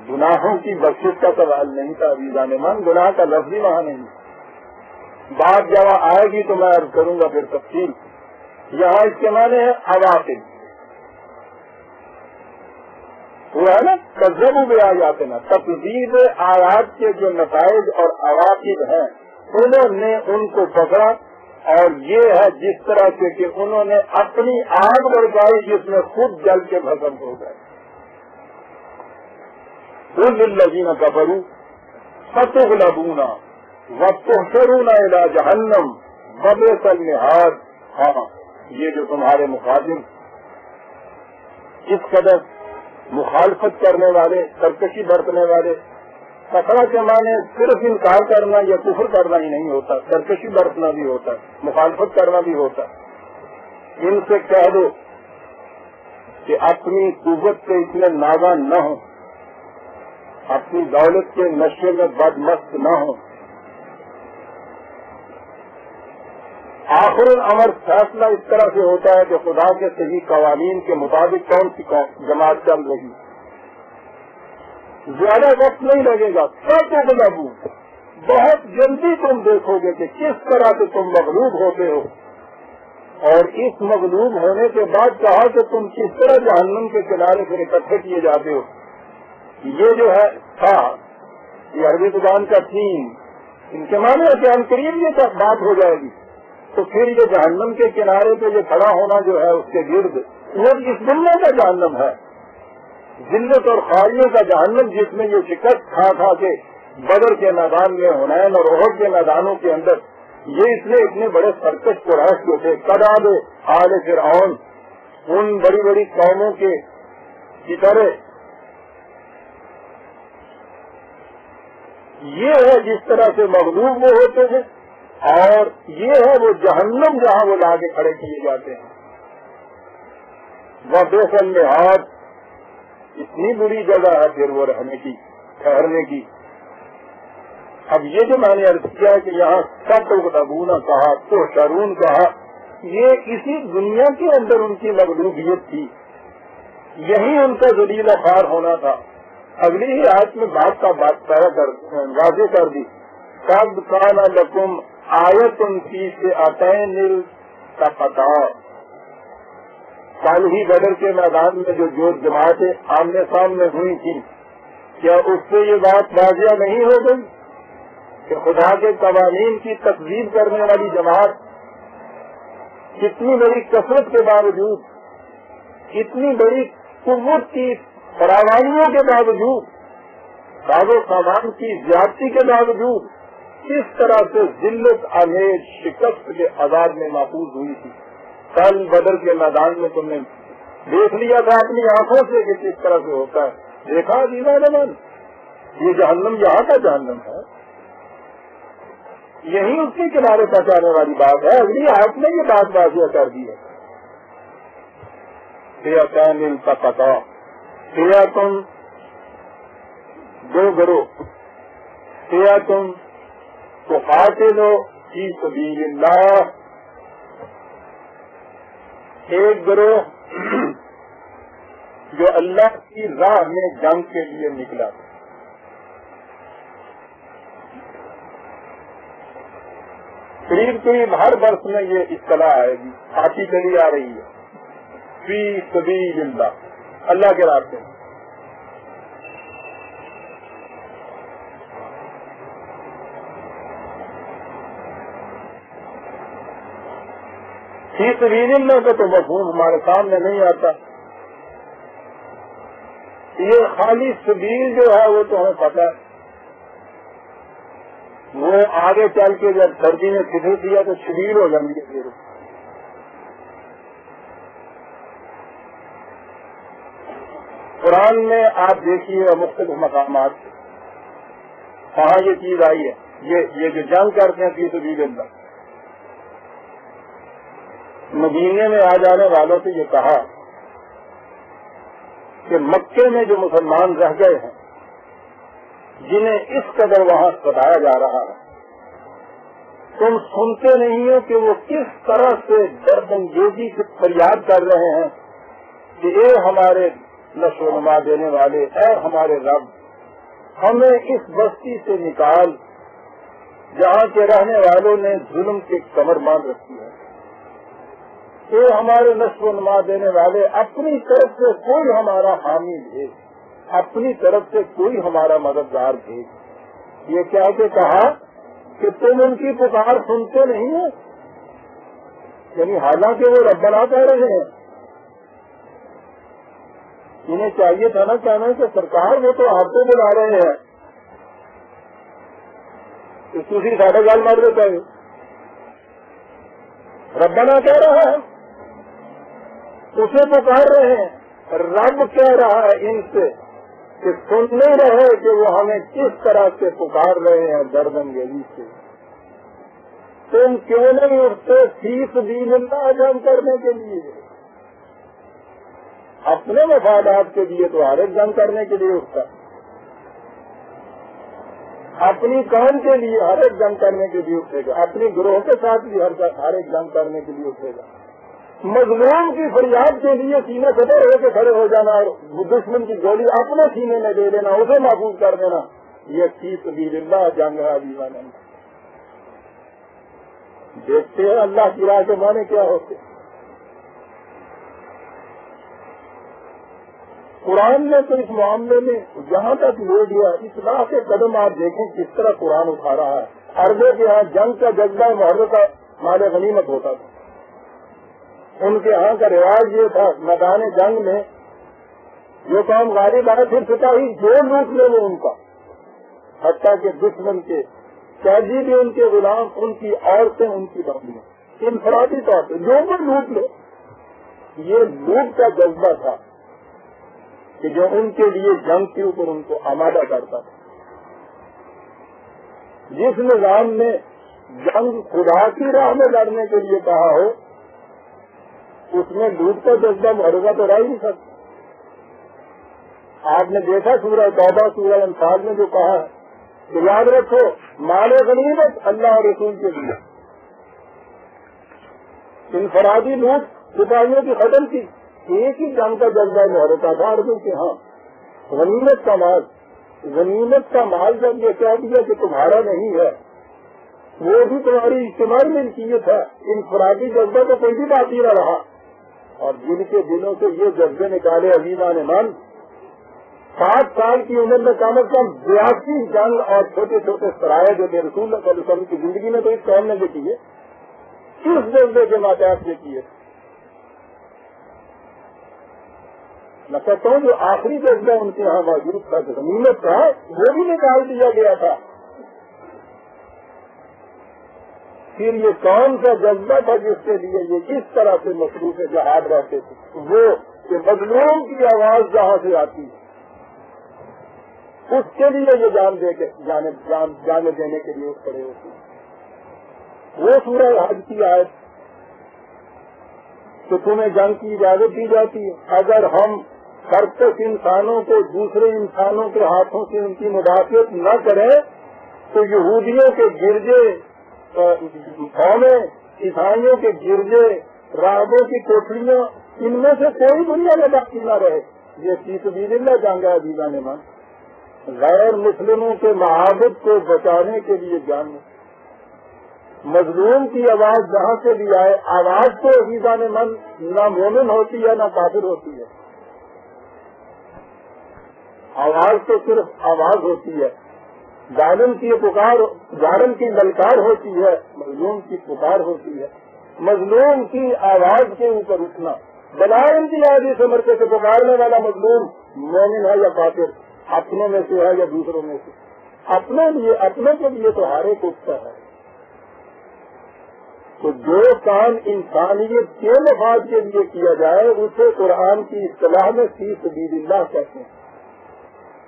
گناہوں کی بخشش کا سوال نہیں تھا عزیزان من، گناہ کا لفظ ہی وہاں نہیں. بات جب آئے گی تو میں عرض کروں گا پھر تفصیل. یہاں اس کے معنی ہے عواقب. ہوا ہے نا کذبوا بآیاتنا، تکذیب آیات کے جو نتائج اور عواقب ہیں انہوں نے ان کو پکڑا، اور یہ ہے جس طرح سے کہ انہوں نے اپنی آگ بڑھائی جس میں خود جل کے بھسم ہو گئے. قل للذین کفروا ستغلبون وتحشرون الی جہنم وبئس المہاد. ہاں یہ جو تمہارے مخاطب اس قدر مخالفت کرنے والے، سرکشی برتنے والے، کفرہ کے معنی صرف انکار کرنا یا کفر کرنا ہی نہیں ہوتا، سرکشی برتنا بھی ہوتا ہے، مخالفت کرنا بھی ہوتا ہے. ان سے کہہ دو کہ اپنی قوت سے اتنے ناغا نہ ہو، اپنی دولت کے نشے میں بدمست نہ ہو. آخر الامر فیصلہ اس طرح سے ہوتا ہے کہ خدا کے صحیح قوانین کے مطابق کون سی جماعت چل رہی. زیادہ وقت نہیں لگے گا، ستغلبوا، بہت جلدی تم دیکھو گے کہ کس طرح سے تم مغلوب ہوتے ہو. اور اس مغلوب ہونے کے بعد کہا کہ تم کس طرح جہنم کے کنارے سے اکٹھے کیے جاتے ہو. یہ جو ہے تھا یہ عربی زبان کا تھیم، ان کے معنی ہے کہ ہم قریب یہ بات ہو جائے گی. تو پھر یہ جہنم کے کنارے پہ یہ کھڑا ہونا جو ہے اس کے گرد، وہ اس دنیا کا جہنم ہے، ذلت اور خواریوں کا جہنم، جس میں یہ شکست کھا کے بدر کے میدان میں، حنین اور احد کے میدانوں کے اندر یہ اس نے اتنے بڑے سرکش قریش جو تھے، قداد آل فرعون، ان بڑی بڑی قوموں کے کی طرح یہ ہے جس طرح سے مغلوب وہ ہوتے ہیں، اور یہ ہے وہ جہنم جہاں وہ لا کے کھڑے کیے جاتے ہیں. وبئس المہاد، اتنی بری جگہ ہے پھر وہ رہنے کی، ٹھہرنے کی. اب یہ جو میں نے عرض کیا کہ یہاں ستغلبون کہا، تحشرون کہا، یہ اسی دنیا کے اندر ان کی مغلوبیت تھی، یہی ان کا ذلیل خوار ہونا تھا. اگلی ہی آیت میں بات کا بات واضح کر دی. قد کان لکم آیۃ فی فئتین التقطا. کل ہی بدر کے میدان میں جو جماعتیں آمنے سامنے ہوئی تھی، کیا اس سے یہ بات واضح نہیں ہو گئی کہ خدا کے قوانین کی تکذیب کرنے والی جماعت کتنی بڑی کثرت کے باوجود، اتنی بڑی قوت کی فراوانیوں کے باوجود، ساز و سامان کی زیادتی کے باوجود کس طرح سے ذلت آمیز شکست کے عذاب میں محفوظ ہوئی تھی. کل بدر کے میدان میں تم نے دیکھ لیا تھا اپنی آنکھوں سے کہ کس طرح سے ہوتا ہے. دیکھا عزیزان من، یہ جہنم یہاں کا جہنم ہے، یہی اس کے کنارے پہنچانے والی بات ہے. اگلی آیت میں یہ بات واضح کر دی ہے. فئتین التقطا، فئتن دو گروہ، فئتن تقاتلو فی سبیل اللہ، ایک گروہ جو اللہ کی راہ میں جنگ کے لیے نکلا. قریب ہر برس میں یہ اطلاع آئے گی، آتی چلی آ رہی ہے. فی سبیل اللہ، اللہ کے راستے میں. فی سبیل اللہ کا تو مفہوم ہمارے سامنے نہیں آتا. یہ خالی سبیل جو ہے وہ تو ہمیں پتا ہے، وہ آگے چل کے جب سردی میں کسی دیا تو شبیل ہو جائیں گے. پھر قرآن میں آپ دیکھیے مختلف مقامات کہاں یہ چیز آئی ہے. یہ جو جنگ کرتے ہیں فی سبیل اللہ، مدینے میں آ جانے والوں سے یہ کہا کہ مکے میں جو مسلمان رہ گئے ہیں، جنہیں اس قدر وہاں ستایا جا رہا ہے، تم سنتے نہیں ہو کہ وہ کس طرح سے درد انگیزی سے فریاد کر رہے ہیں کہ اے ہمارے نشو و نما دینے والے، اے ہمارے رب، ہمیں اس بستی سے نکال جہاں کے رہنے والوں نے ظلم کی کمر باندھ رکھی ہے. اے ہمارے نشو و نما دینے والے، اپنی طرف سے کوئی ہمارا حامی بھیج، اپنی طرف سے کوئی ہمارا مددگار بھیج. یہ کیا کہ کہا کہ تم ان کی پکار سنتے نہیں ہو، یعنی حالانکہ وہ ربنا کہہ رہے ہیں. انہیں چاہیے تھا نا کہنا کہ سرکار وہ تو آپ کو بلا رہے ہیں، دوسری ساڑھے گال مار دیتا ہے. ربنا کہہ رہا ہے، اسے پکار رہے ہیں. رب کہہ رہا ہے ان سے کہ سن نہیں رہے کہ وہ ہمیں کس طرح سے پکار رہے ہیں دردنگیری سے. تم کیوں نہیں اٹھتے فی سبیل اللہ جنگ کرنے کے لیے؟ اپنے مفادات کے لیے تو ہر ایک جنگ کرنے کے لیے اٹھتا، اپنی قوم کے لیے ہر ایک جنگ کرنے کے لیے اٹھے گا، اپنی گروہ کے ساتھ بھی ہر ایک جنگ کرنے کے لیے اٹھے گا. مظلوم کی فریاد کے لیے سینے کٹے ہو کے کھڑے ہو جانا اور دشمن کی گولی اپنے سینے میں دے دینا، اسے محفوظ کر دینا، یہ فی سبیل اللہ جنگ ہے. دیوانے دیکھتے ہیں اللہ کی راہ کے معنی کیا ہوتے. قرآن نے تو اس معاملے میں جہاں تک لے گیا، اصلاح کے قدم آپ دیکھیں کس طرح قرآن اٹھا رہا ہے. عربوں کے ہاں جنگ کا جذبہ محرت کا مال غنیمت ہوتا تھا. ان کے ہاں کا رواج یہ تھا میدان جنگ میں جو کام غالب آئے پھر سپاہی جو لوٹ لے وہ ان کا، حتیٰ کہ دشمن کے قیدی بھی ان کے غلام، ان کی عورتیں، ان کی بندیاں، انفرادی طور پہ جو بھی لوٹ لے. یہ لوٹ کا جذبہ تھا کہ جو ان کے لیے جنگ کے اوپر ان کو آمادہ کرتا تھا. جس نظام نے جنگ خدا کی راہ میں لڑنے کے لیے کہا ہو اس میں لوٹ کا جذبہ محربہ تو رہ ہی نہیں سکتا. آپ نے دیکھا سورہ توبہ سورہ انفال میں جو کہا ہے کہ یاد رکھو مال غنیمت اللہ اور رسول کے لیے. انفرادی لوٹ سپاہیوں کی ختم کی، ایک ہی جنگ کا جذبہ محرتا تھا عربوں کے ہاں. غنیمت کا مال، غنیمت کا مال جب یہ کہہ دیا کہ تمہارا نہیں ہے، وہ بھی تمہاری اجتماعی ملکیت ہے. انفرادی جذبہ تو کوئی بھی بات ہی نہ رہا. اور جن کے دلوں سے یہ جذبے نکالے عزیزان من، 7 سال کی عمر میں کم از کم 82 جنگ اور چھوٹے چھوٹے سرائے جو کہ رسول اللہ صلی اللہ علیہ وسلم کی زندگی میں تو اس قوم نے جو کیے، اس جذبے کے ماتحت یہ کیے. میں کہتا ہوں جو آخری جذبہ ان کے یہاں موجود تھا غنیمت کا، وہ بھی نکال دیا گیا تھا. پھر یہ کون سا جذبہ تھا جس کے لیے یہ اس طرح سے مصروف جہاد رہتے تھے؟ وہ کہ مظلوم کی آواز جہاں سے آتی ہے اس کے لیے یہ جانے دینے کے لیے کھڑے ہوتے ہیں. وہ سورہ حج کی آیت کہ تمہیں جنگ کی اجازت دی جاتی ہے اگر ہم کرکش انسانوں کو دوسرے انسانوں کے ہاتھوں سے ان کی مدافعت نہ کریں تو یہودیوں کے گرجے، قومیں، عیسائیوں کے گرجے، راہبوں کی کوٹھریاں، ان میں سے کوئی دنیا میں باقی نہ رہے. یہ فی سبیل اللہ جنگ ہے عزیزان من. غیر مسلموں کے معابد کو بچانے کے لیے جنگ. مظلوم کی آواز جہاں سے بھی آئے، آواز تو عزیزان من نہ مومن ہوتی ہے نہ کافر ہوتی ہے، آواز تو صرف آواز ہوتی ہے. ظالم کی پکار، ظالم کی للکار ہوتی ہے، مظلوم کی پکار ہوتی ہے. مظلوم کی آواز کے اوپر اٹھنا، بلائے امتیازی سے مرتے سے پکارنے والا مظلوم مومن ہے یا کافر، اپنوں میں سے ہے یا دوسروں میں سے، اپنے کے لیے تو ہر ایک اٹھتا ہے. تو جو کام انسانیت کے مفاد کے لیے کیا جائے اسے قرآن کی اصطلاح میں فی سبیل اللہ کہتے ہیں.